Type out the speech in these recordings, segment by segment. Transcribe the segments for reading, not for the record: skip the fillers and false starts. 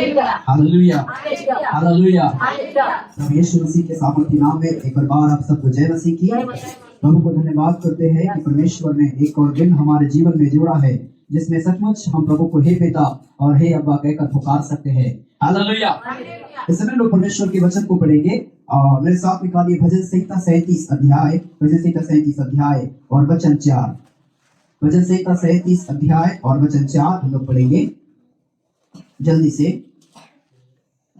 Hallelujah, hallelujah. प्रभु यीशु मसीह के सामर्थी नाम में एक बार आप सबको जय मसीह की। प्रभु को धन्यवाद करते हैं कि परमेश्वर ने एक और दिन हमारे जीवन में जोड़ा है जिसमें सचमुच हम प्रभु को हे पिता और हे अब्बा कहकर पुकार सकते हैं। हालेलुया। इस समय लोग परमेश्वर के वचन को पढ़ेंगे और मेरे साथ निकालिए भजन संहिता 37 अध्याय, भजन संहिता 37 अध्याय और वचन 4। भजन संहिता 37 अध्याय और वचन 4 हम लोग पढ़ेंगे जल्दी से।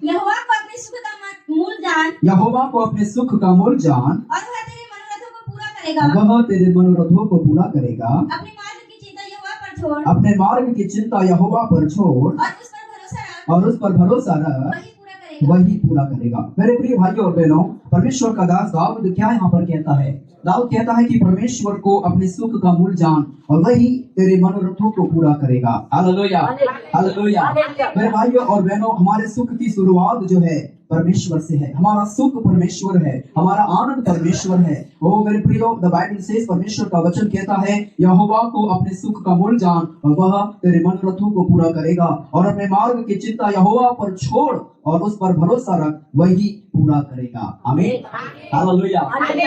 यहोवा को अपने सुख का मूल जान, यहोवा को अपने सुख का मूल जान, और वह तेरे मनोरथों को पूरा करेगा। वह तेरे मनोरथों को पूरा करेगा। अपने मार्ग की चिंता यहोवा पर छोड़, अपने मार्ग की चिंता यहोवा पर छोड़, और उस पर भरोसा रख, वही पूरा करेगा। मेरे प्रिय भाइयों और बहनों, परमेश्वर का दास दाऊद क्या यहाँ पर कहता है? दाऊद कहता है कि परमेश्वर को अपने सुख का मूल जान और वही तेरे मनोरथों को पूरा करेगा। Hallelujah, hallelujah. मेरे भाइयों और बहनों, हमारे सुख की शुरुआत जो है परमेश्वर से है। हमारा सुख परमेश्वर है, हमारा आनंद परमेश्वर है। ओ मेरे प्रियो, द बाइबल सेज, परमेश्वर का वचन कहता है यहोवा को अपने सुख का मूल जान और वह तेरे मनोरथों को पूरा करेगा, और अपने मार्ग की चिंता यहोवा पर छोड़ और उस पर भरोसा रख, वही पूरा करेगा। आमीन, हालेलुया।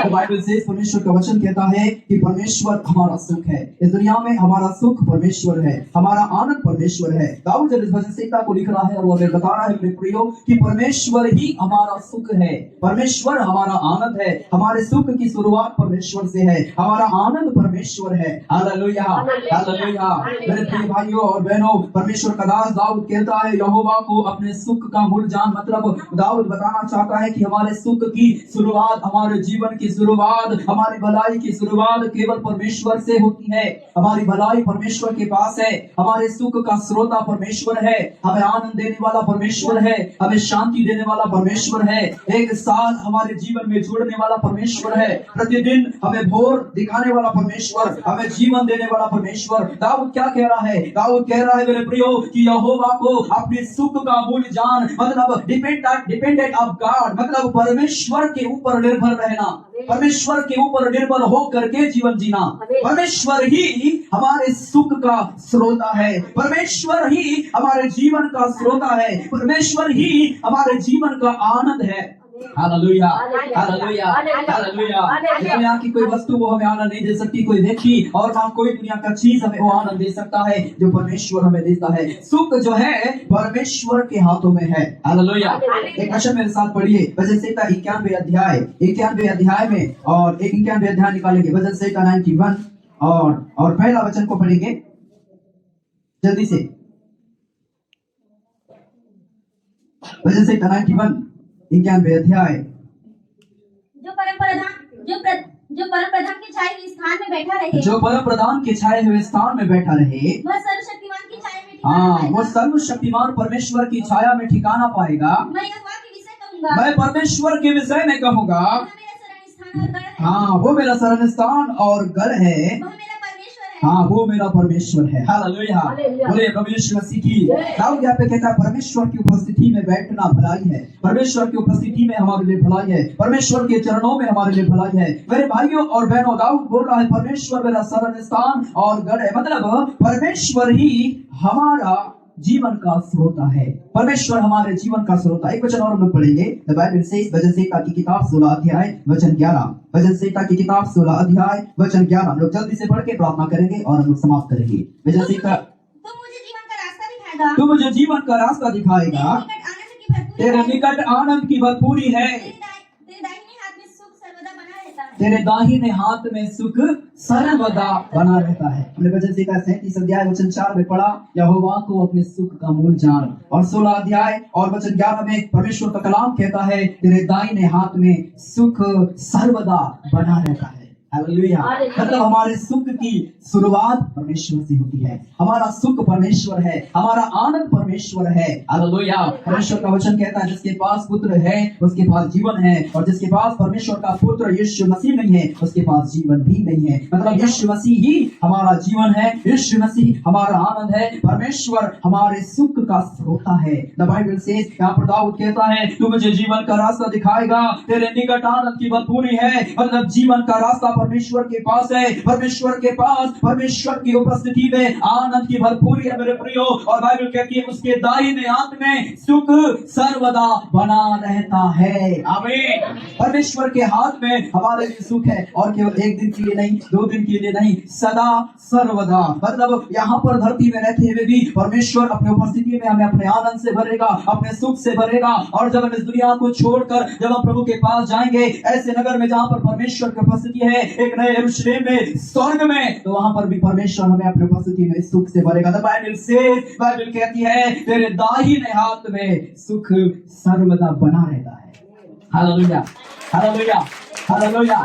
द बाइबल सेज, परमेश्वर का वचन कहता है कि परमेश्वर हमारा सुख है। इस दुनिया में हमारा सुख परमेश्वर है, हमारा आनंद परमेश्वर है। दाऊद जब इस भजन संहिता को लिख रहा है और वो हमें बता रहा है मेरे प्रियो कि परमेश्वर ही हमारा सुख है, परमेश्वर हमारा आनंद है। हमारे सुख की शुरुआत परमेश्वर से है, हमारा आनंद परमेश्वर है। Hallelujah, hallelujah. मेरे प्रिय भाइयों और बहनों, परमेश्वर का दास दाऊद कहता है यहोवा को अपने सुख का मूल जान, मतलब दाऊद बताना चाहता है कि हमारे सुख की शुरुआत, हमारे जीवन की शुरुआत, हमारी भलाई की शुरुआत केवल परमेश्वर से होती है। हमारी भलाई परमेश्वर के पास है, हमारे सुख का स्रोता परमेश्वर है, हमें आनंद देने वाला परमेश्वर है, हमें शांति देने वाला परमेश्वर है, एक साल हमारे जीवन में जोड़ने वाला परमेश्वर है, प्रतिदिन हमें भोर दिखाने वाला परमेश्वर, हमें जीवन देने वाला परमेश्वर। दाऊद क्या कह रहा है? दाऊद कह रहा है मेरे प्रियो कि यहोवा को अपने सुख का मूल जान, मतलब डिपेंडेंट ऑफ गॉड, मतलब परमेश्वर के ऊपर निर्भर रहना, परमेश्वर के ऊपर निर्भर होकर के जीवन जीना। परमेश्वर ही हमारे सुख का स्रोता है, परमेश्वर ही हमारे जीवन का स्रोता है, परमेश्वर ही हमारे जीवन का आनंद है। Hallelujah, hallelujah, hallelujah. दुनिया की कोई वस्तु वो हमें आनंद नहीं दे सकती, कोई व्यक्ति और ना कोई दुनिया का चीज हमें वो आनंद दे सकता है जो परमेश्वर हमें देता है। सुख जो है परमेश्वर के हाथों में है। हालेलुया। एक वचन मेरे साथ पढ़िए, भजन संहिता 91 अध्याय में, और 91 अध्याय निकालेंगे। भजन संहिता 91 और पहला वचन को पढ़ेंगे जल्दी से। भजन संहिता 91 अध्याय। जो परम प्रधान के छाए हुए स्थान में बैठा रहे, जो परम प्रधान के छाए हुए स्थान में बैठा रहे, वह सर्वशक्तिमान की छाया में ठिकाना पाएगा। वो सर्वशक्तिमान परमेश्वर की छाया में ठिकाना पाएगा। मैं यहोवा के विषय कहूंगा, मैं परमेश्वर के विषय में कहूंगा, वह मेरा शरण स्थान और गढ़ है, वो मेरा शरण स्थान और गढ़ है, वह मेरा परमेश्वर है, हाँ वो मेरा परमेश्वर है। हालेलुया, बोले प्रभु यीशु मसीह की। दाऊद यहाँ पे कहता है परमेश्वर की उपस्थिति में बैठना भलाई है, परमेश्वर की उपस्थिति में हमारे लिए भलाई है, परमेश्वर के चरणों में हमारे लिए भलाई है। मेरे भाइयों और बहनों, दाऊद बोल रहा है परमेश्वर मेरा शरण स्थान और गढ़ है, मतलब परमेश्वर ही हमारा जीवन का स्रोता है, परमेश्वर हमारे जीवन का स्रोता। एक वचन और हम लोग पढ़ेंगे, द बाइबल सेज, भजन संहिता की किताब 16 अध्याय वचन 11। भजन संहिता की किताब 16 अध्याय वचन 11 हम लोग जल्दी से पढ़ के प्रार्थना करेंगे और हम लोग समाप्त करेंगे। भजन संहिता। तू मुझे जीवन का रास्ता दिखाएगा, तू मुझे जीवन का रास्ता दिखाएगा, तेरे निकट आनंद की भरपूरी है, तेरे दाहिने हाथ में सुख सर्वदा बना रहता है। हमने भजन संहिता 37 अध्याय वचन 4 में पढ़ा यहोवा को अपने सुख का मूल जान, और 16 अध्याय और वचन 11 में परमेश्वर का कलाम कहता है तेरे दाहिने हाथ में सुख सर्वदा बना रहता है। हालेलुया। मतलब हमारे सुख की शुरुआत परमेश्वर से होती है, हमारा सुख परमेश्वर है, हमारा आनंद परमेश्वर है। हालेलुया। परमेश्वर का वचन कहता है जिसके पास पुत्र है उसके पास जीवन है, और जिसके पास परमेश्वर का पुत्र यीशु मसीह नहीं है उसके पास जीवन भी नहीं है। मतलब यीशु मसीह ही हमारा जीवन है, यीशु मसीह हमारा आनंद है, परमेश्वर हमारे सुख का स्रोता है। द बाइबल सेज, यहाँ पर दाऊद कहता है तू मुझे जीवन का रास्ता दिखाएगा, तेरे निकट आनंद की भरपूरी है, मतलब जीवन का रास्ता परमेश्वर के पास है। परमेश्वर के पास, परमेश्वर की उपस्थिति में आनंद की भरपूरी है मेरे प्रियो। और बाइबल कहती है उसके दाहिने हाथ में सुख सर्वदा बना रहता है। आमीन। परमेश्वर के हाथ में हमारे लिए सुख है, और केवल एक दिन के लिए नहीं, 2 दिन के लिए नहीं, सदा सर्वदा। मतलब यहाँ पर धरती में रहते हुए भी परमेश्वर अपनी उपस्थिति में हमें अपने आनंद से भरेगा, अपने सुख से भरेगा। और जब हम इस दुनिया को छोड़कर जब हम प्रभु के पास जाएंगे, ऐसे नगर में जहाँ पर परमेश्वर की उपस्थिति है, एक नए यरूशलेम में, स्वर्ग में, तो वहां पर भी परमेश्वर हमें अपनी उपस्थिति में सुख से भरेगा। तो बाइबल कहती है तेरे दाहिने हाथ में सुख सर्वदा बना रहता है। Hallelujah, hallelujah, hallelujah.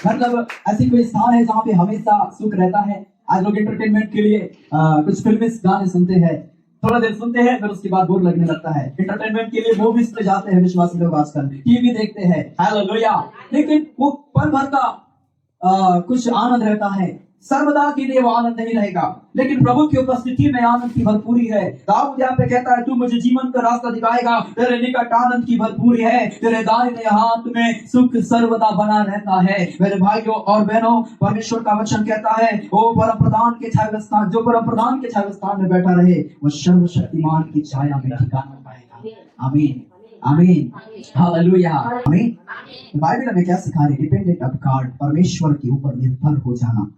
मतलब ऐसी कोई स्थान है जहाँ पे हमेशा सुख रहता है। आज लोग एंटरटेनमेंट के लिए कुछ फिल्मी गाने सुनते हैं, थोड़ा देर सुनते हैं, फिर उसके बाद बोर लगने लगता है। एंटरटेनमेंट के लिए मूवीज पे जाते हैं विश्वासी लोग, आजकल टीवी देखते हैं। हालेलुया। लेकिन वो पल भर का कुछ आनंद रहता है, सर्वदा के लिए वो आनंद नहीं रहेगा। लेकिन प्रभु की उपस्थिति में आनंद की भरपूरी है। दाऊद यहाँ पे कहता है तू मुझे जीवन का रास्ता दिखाएगा, तेरे निकट आनंद की भरपूरी है, तेरे दाहिने हाथ में सुख सर्वदा बना रहता है। मेरे भाइयों और बहनों, परमेश्वर का वचन कहता है वो परम प्रधान के छाया स्थान, जो परम प्रधान के छाया स्थान में बैठा रहे, वो सर्वशक्तिमान की छाया में ठिकाना पाएगा। आमीन, आमीन, हालेलुया, आमीन। बाइबल हमें क्या सिखा रही है? डिपेंडेंट ऑफ गॉड, परमेश्वर के ऊपर निर्भर हो जाना।